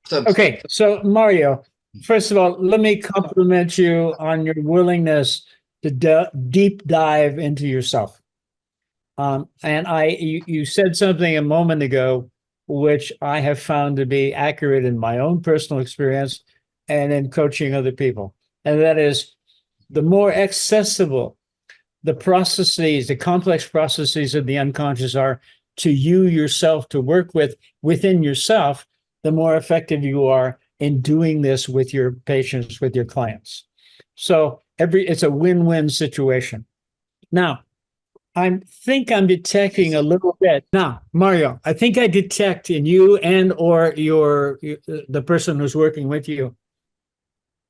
So, Okay, so Mario, first of all, let me compliment you on your willingness to deep dive into yourself. You said something a moment ago, which I have found to be accurate in my own personal experience and in coaching other people. And that is the more accessible the processes, the complex processes of the unconscious are to you yourself to work with within yourself, the more effective you are in doing this with your patients, with your clients. So it's a win-win situation. Now, I think I'm detecting a little bit. Now, Mario, I think I detect in you and or the person who's working with you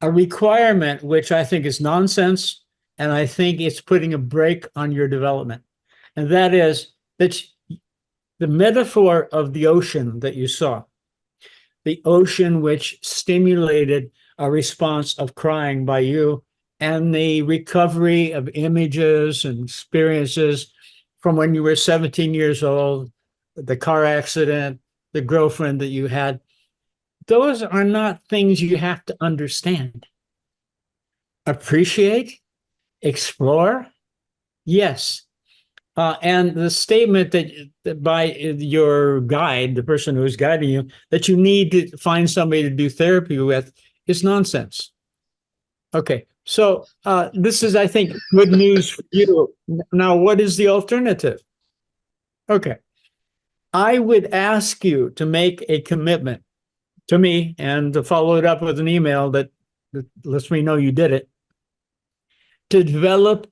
a requirement which I think is nonsense, and I think it's putting a brake on your development. And that is that the metaphor of the ocean that you saw, the ocean which stimulated a response of crying by you, and the recovery of images and experiences from when you were 17 years old, the car accident, the girlfriend that you had, those are not things you have to understand. Appreciate, explore, yes. And the statement that by your guide, the person who's guiding you, that you need to find somebody to do therapy with is nonsense. Okay, so this is, I think, good news for you. Now, what is the alternative? Okay, I would ask you to make a commitment to me and to follow it up with an email that lets me know you did it, to develop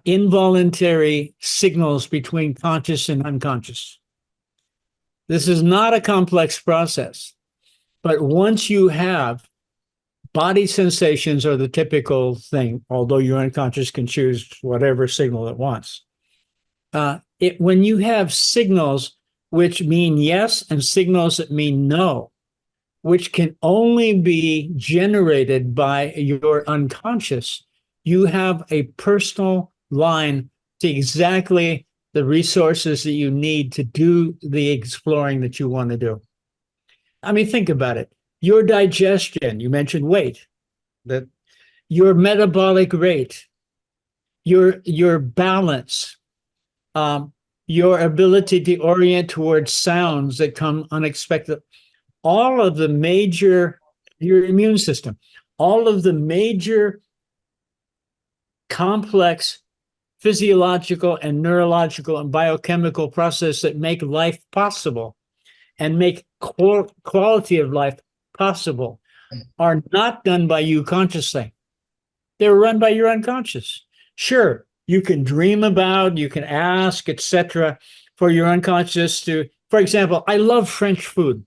involuntary signals between conscious and unconscious. This is not a complex process, but once you have body sensations are the typical thing, although your unconscious can choose whatever signal it wants. When you have signals which mean yes and signals that mean no, which can only be generated by your unconscious, you have a personal line to exactly the resources that you need to do the exploring that you want to do. I mean, think about it. Your digestion, you mentioned weight, that your metabolic rate, your balance, your ability to orient towards sounds that come unexpected, all of the major, your immune system, all of the major complex physiological and neurological and biochemical processes that make life possible and make quality of life possible are not done by you consciously. They're run by your unconscious. Sure, you can dream about, you can ask, etc., for your unconscious to, for example, I love French food.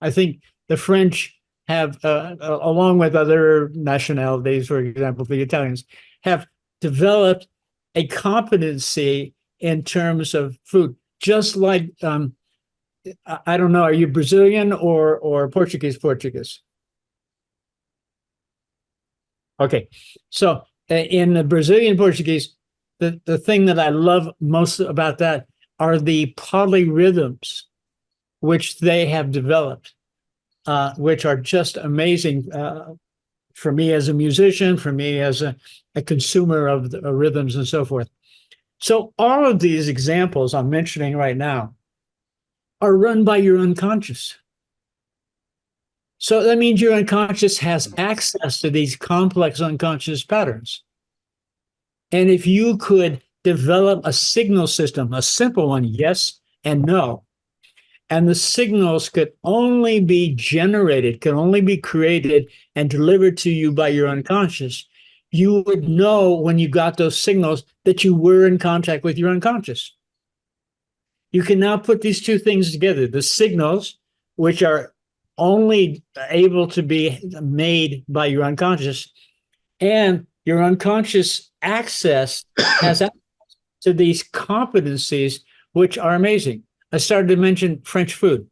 I think the French have, along with other nationalities, for example, the Italians, have developed a competency in terms of food, just like, I don't know, are you Brazilian or Portuguese? Okay, so in the Brazilian Portuguese, the thing that I love most about that are the polyrhythms which they have developed, which are just amazing for me as a musician, for me as a consumer of the rhythms and so forth. So all of these examples I'm mentioning right now are run by your unconscious. So that means your unconscious has access to these complex unconscious patterns. And if you could develop a signal system, a simple one, yes and no, and the signals could only be generated, could only be created and delivered to you by your unconscious, you would know when you got those signals that you were in contact with your unconscious. You can now put these two things together, the signals, which are only able to be made by your unconscious, and your unconscious access has access to these competencies, which are amazing. I started to mention French food.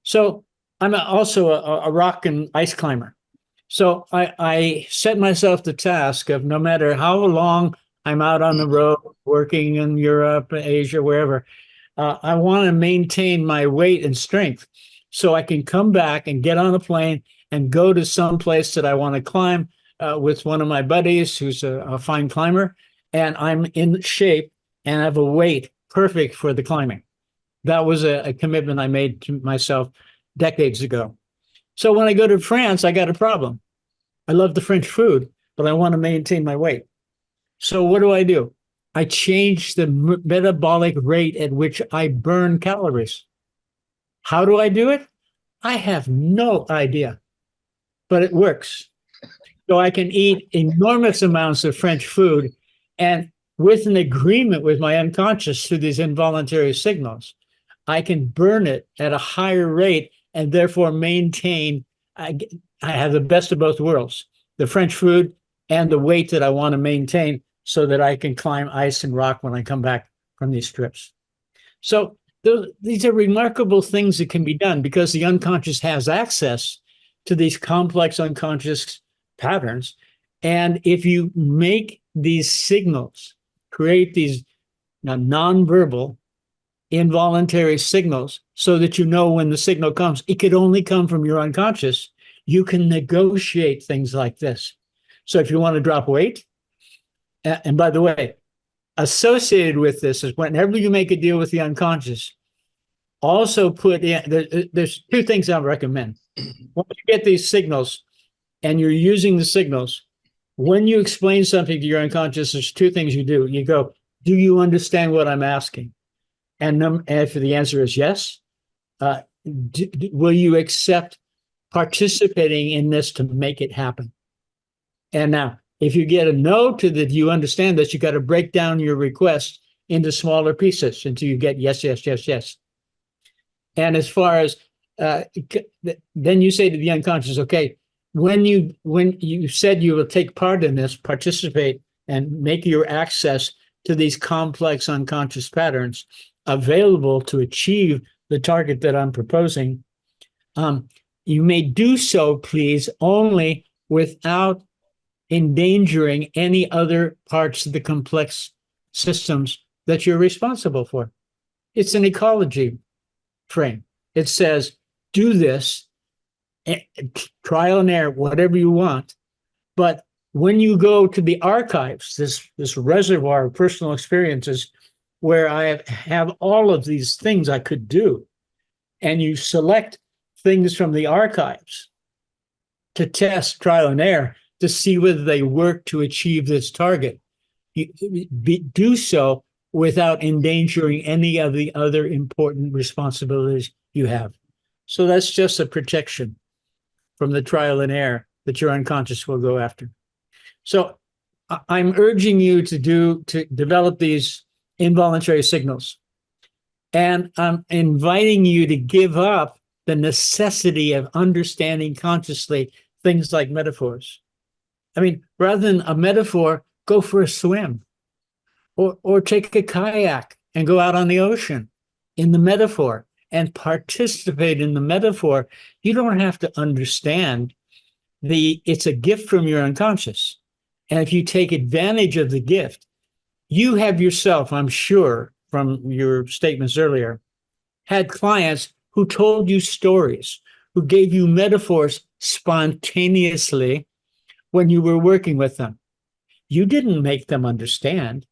So I'm also a rock and ice climber. So I set myself the task of no matter how long I'm out on the road, working in Europe, Asia, wherever, I want to maintain my weight and strength. so I can come back and get on a plane and go to some place that I want to climb with one of my buddies who's a fine climber, and I'm in shape and I have a weight perfect for the climbing. That was a commitment I made to myself decades ago. So when I go to France, I got a problem. I love the French food, but I want to maintain my weight. So what do? I change the metabolic rate at which I burn calories. How do I do it? I have no idea, but it works. So I can eat enormous amounts of French food, and with an agreement with my unconscious through these involuntary signals, I can burn it at a higher rate and therefore maintain. I have the best of both worlds, the French food and the weight that I want to maintain, so that I can climb ice and rock when I come back from these trips. So these are remarkable things that can be done because the unconscious has access to these complex unconscious patterns. And if you make these signals, create these nonverbal, involuntary signals so that you know when the signal comes, it could only come from your unconscious. You can negotiate things like this. So if you want to drop weight, and by the way, associated with this is whenever you make a deal with the unconscious, also put in, there's two things I recommend. Once you get these signals and you're using the signals, when you explain something to your unconscious, there's two things you do. You go, do you understand what I'm asking? And if the answer is yes, will you accept participating in this to make it happen? And now, if you get a no to that, you understand that you got to break down your request into smaller pieces until you get yes, yes, yes, yes. And as far as then you say to the unconscious, okay, when you said you will take part in this, participate, and make your access to these complex unconscious patterns available to achieve the target that I'm proposing, you may do so, please, only without endangering any other parts of the complex systems that you're responsible for. It's an ecology frame. It says, do this, trial and error, whatever you want. But when you go to the archives, this reservoir of personal experiences where I have all of these things I could do, and you select things from the archives to test trial and error to see whether they work to achieve this target, do so without endangering any of the other important responsibilities you have. So that's just a protection from the trial and error that your unconscious will go after. So I'm urging you to develop these involuntary signals. And I'm inviting you to give up the necessity of understanding consciously things like metaphors. I mean, rather than a metaphor, go for a swim or take a kayak and go out on the ocean in the metaphor and participate in the metaphor. You don't have to understand it's a gift from your unconscious. And if you take advantage of the gift, you have yourself, I'm sure, from your statements earlier, had clients who told you stories, who gave you metaphors spontaneously when you were working with them. You didn't make them understand.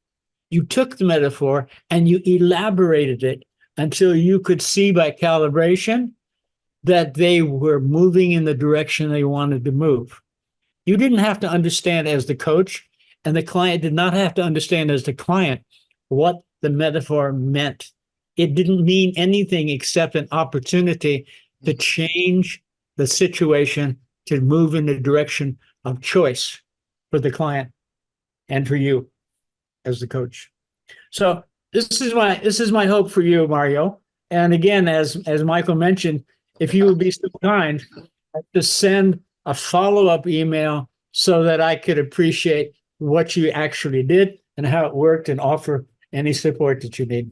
You took the metaphor and you elaborated it until you could see by calibration that they were moving in the direction they wanted to move. You didn't have to understand as the coach, and the client did not have to understand as the client what the metaphor meant. It didn't mean anything except an opportunity to change the situation to move in the direction of choice for the client and for you as the coach. So this is my hope for you, Mario. And again, as Michael mentioned, if you would be so kind to send a follow-up email so that I could appreciate what you actually did and how it worked and offer any support that you need.